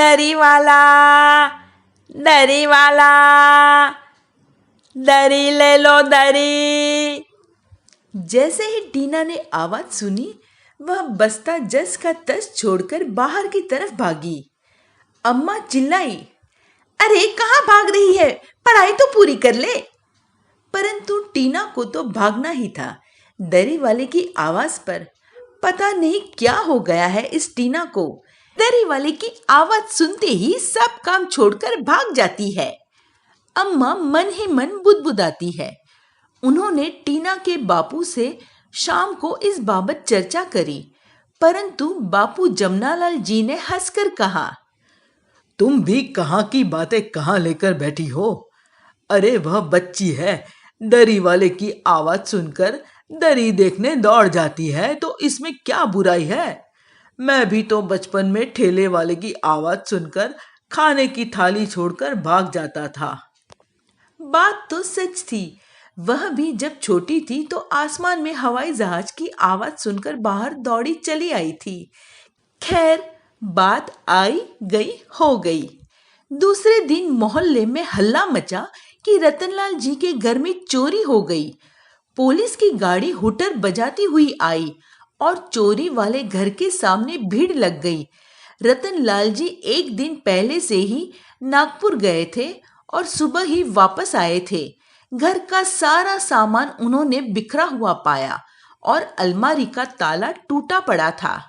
दरी वाला, दरी वाला, दरी ले लो दरी। जैसे ही टीना ने आवाज सुनी, वह बस्ता जस का तस छोड़कर बाहर की तरफ भागी। अम्मा चिल्लाई, अरे कहाँ भाग रही है, पढ़ाई तो पूरी कर ले। परंतु टीना को तो भागना ही था। दरी वाले की आवाज पर पता नहीं क्या हो गया है इस टीना को। दरी वाले की आवाज सुनते ही सब काम छोड़कर भाग जाती है। अम्मा मन ही मन बुदबुदाती है। उन्होंने टीना के बापू से शाम को इस बाबत चर्चा करी, परंतु बापू जमनालाल जी ने हंसकर कहा, तुम भी कहाँ की बातें कहाँ लेकर बैठी हो। अरे वह बच्ची है, दरी वाले की आवाज सुनकर दरी देखने दौड़ जाती है, तो इसमें क्या बुराई है। मैं भी तो बचपन में ठेले वाले की आवाज सुनकर खाने की थाली छोड़कर भाग जाता था। बात तो सच थी। वह भी जब छोटी थी तो आसमान में हवाई जहाज की आवाज सुनकर बाहर दौड़ी चली आई थी। खैर, बात आई गई हो गई। दूसरे दिन मोहल्ले में हल्ला मचा कि रतनलाल जी के घर में चोरी हो गई। पुलिस की गाड़ी हुटर बजाती हुई आई और चोरी वाले घर के सामने भीड़ लग गई। रतनलाल जी एक दिन पहले से ही नागपुर गए थे और सुबह ही वापस आए थे। घर का सारा सामान उन्होंने बिखरा हुआ पाया और अलमारी का ताला टूटा पड़ा था।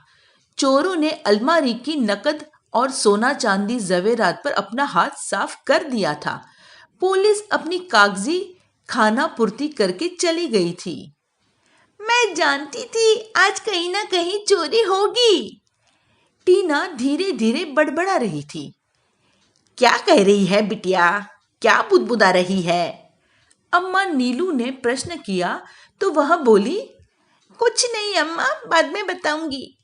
चोरों ने अलमारी की नकद और सोना चांदी जवेरात पर अपना हाथ साफ कर दिया था। पुलिस अपनी कागजी खाना पूर्ति करके चली गई थी। मैं जानती थी आज कहीं ना कहीं चोरी होगी। टीना धीरे धीरे बड़बड़ा रही थी। क्या कह रही है बिटिया, क्या बुदबुदा रही है? अम्मा नीलू ने प्रश्न किया तो वह बोली, कुछ नहीं अम्मा, बाद में बताऊंगी।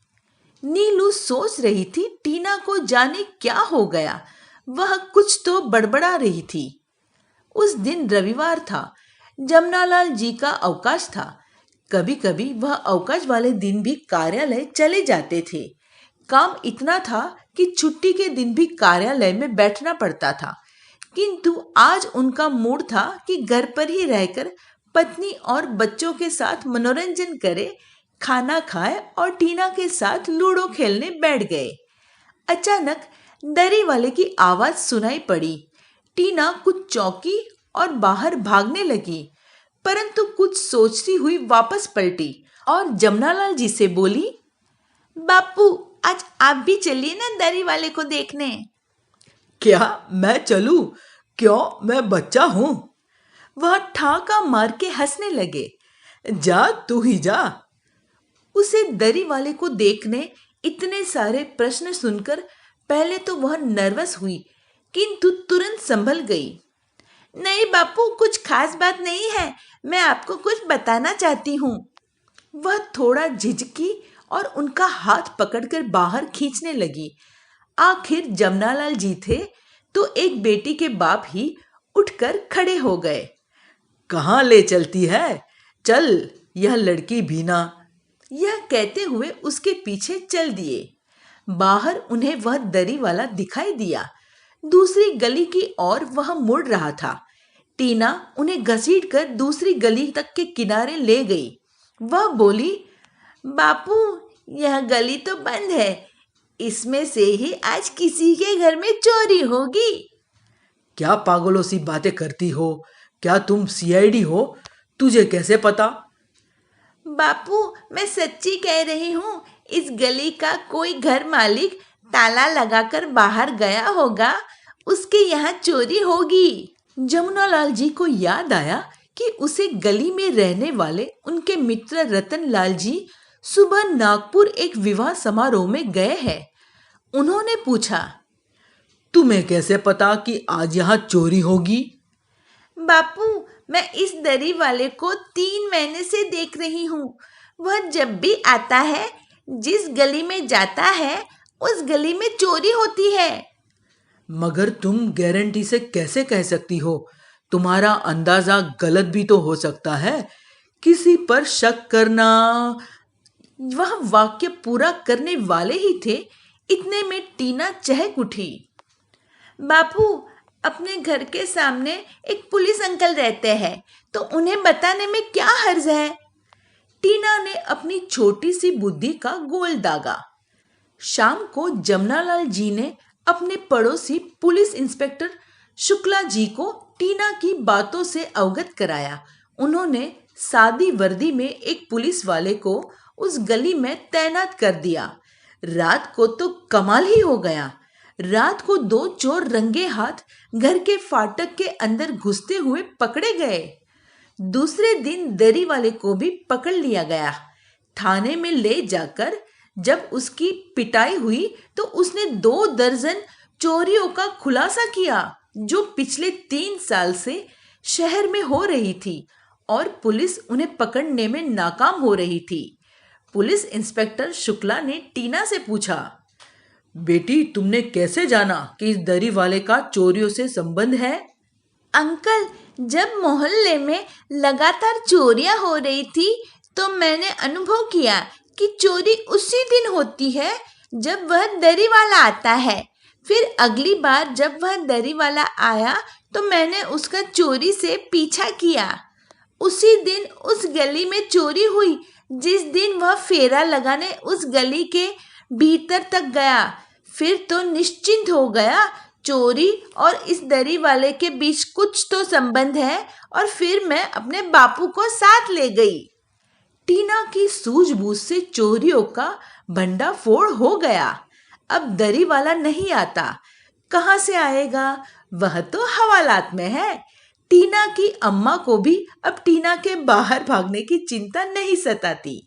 नीलू सोच रही थी टीना को जाने क्या हो गया, वह कुछ तो बड़बड़ा रही थी। उस दिन रविवार था, जमनालाल जी का अवकाश था। कभी कभी वह अवकाश वाले दिन भी कार्यालय चले जाते थे। काम इतना था कि छुट्टी के दिन भी कार्यालय में बैठना पड़ता था, किंतु आज उनका मूड था कि घर पर ही रहकर पत्नी और बच्चों के साथ मनोरंजन करे, खाना खाए और टीना के साथ लूडो खेलने बैठ गए। अचानक दरी वाले की आवाज सुनाई पड़ी। टीना कुछ चौंकी और बाहर भागने लगी, परंतु कुछ सोचती हुई वापस पलटी और जमनालाल जी से बोली, बापू आज आप भी चलिए ना दरी वाले को देखने। क्या मैं चलूं? क्यों, मैं बच्चा हूं। वह ठाका मार के हंसने लगे। जा, तू ही जा। उसे दरी वाले को देखने इतने सारे प्रश्न सुनकर पहले तो वह नर्वस हुई, किंतु तुरंत संभल गई। नहीं बापू, कुछ खास बात नहीं है, मैं आपको कुछ बताना चाहती हूँ। वह थोड़ा झिझकी और उनका हाथ पकड़कर बाहर खींचने लगी। आखिर जमनालाल जी थे तो एक बेटी के बाप ही उठकर खड़े हो गए। कहाँ ले चलती है? चल, यह लड़की भीना। यह कहते हुए उसके पीछे चल दिए। बाहर उन्हें वह दरी वाला दिखाई दिया। दूसरी गली की ओर वह मुड़ रहा था। टीना उन्हें घसीटकर दूसरी गली तक के किनारे ले गई। वह बोली, बापू यह गली तो बंद है, इसमें से ही आज किसी के घर में चोरी होगी। क्या पागलों सी बातें करती हो? क्या तुम सीआईडी हो? तुझे कैसे पता? बापू मैं सच्ची कह रही हूँ, इस गली का कोई घर मालिक ताला लगाकर बाहर गया होगा, उसके यहाँ चोरी होगी। जमुनालाल जी को याद आया कि उसे गली में रहने वाले उनके मित्र रतनलाल जी सुबह नागपुर एक विवाह समारोह में गए हैं। उन्होंने पूछा, तुम्हें कैसे पता कि आज यहाँ चोरी होगी? बापू मैं इस दरी वाले को 3 महीने से देख रही हूँ। वह जब भी आता है, जिस गली में जाता है, उस गली में चोरी होती है। मगर तुम गारंटी से कैसे कह सकती हो? तुम्हारा अंदाजा गलत भी तो हो सकता है। किसी पर शक करना। वह वाक्य पूरा करने वाले ही थे, इतने में टीना चहक उठी। बापू, अपने घर के सामने एक पुलिस अंकल रहते हैं, तो उन्हें बताने में क्या हर्ज है? टीना ने अपनी छोटी सी बुद्धि का गोल दागा। शाम को जमनालाल जी ने अपने पड़ोसी पुलिस इंस्पेक्टर शुक्ला जी को टीना की बातों से अवगत कराया। उन्होंने सादी वर्दी में एक पुलिस वाले को उस गली में तैनात कर दिया। रात को तो कमाल ही हो गया। रात को 2 चोर रंगे हाथ घर के फाटक के अंदर घुसते हुए पकड़े गए। दूसरे दिन दरी वाले को भी पकड़ लिया गया। थाने में ले जाकर जब उसकी पिटाई हुई तो उसने 2 दर्जन चोरियों का खुलासा किया, जो पिछले 3 साल से शहर में हो रही थी और पुलिस उन्हें पकड़ने में नाकाम हो रही थी। पुलिस इंस्पेक्टर शुक्ला ने टीना से पूछा, बेटी, तुमने कैसे जाना कि इस दरी वाले का चोरियों से संबंध है? अंकल, जब मोहल्ले में लगातार चोरियां हो रही थी तो मैंने अनुभव किया कि चोरी उसी दिन होती है जब वह दरी वाला आता है। फिर अगली बार जब वह दरी वाला आया तो मैंने उसका चोरी से पीछा किया। उसी दिन उस गली में चोरी हुई जिस दिन वह फेरा लगाने उस गली के भीतर तक गया। फिर तो निश्चिंत हो गया, चोरी और इस दरी वाले के बीच कुछ तो संबंध है, और फिर मैं अपने बापू को साथ ले गई। टीना की सूझबूझ से चोरियों का भंडाफोड़ हो गया। अब दरी वाला नहीं आता, कहाँ से आएगा? वह तो हवालात में है। टीना की अम्मा को भी अब टीना के बाहर भागने की चिंता नहीं सताती।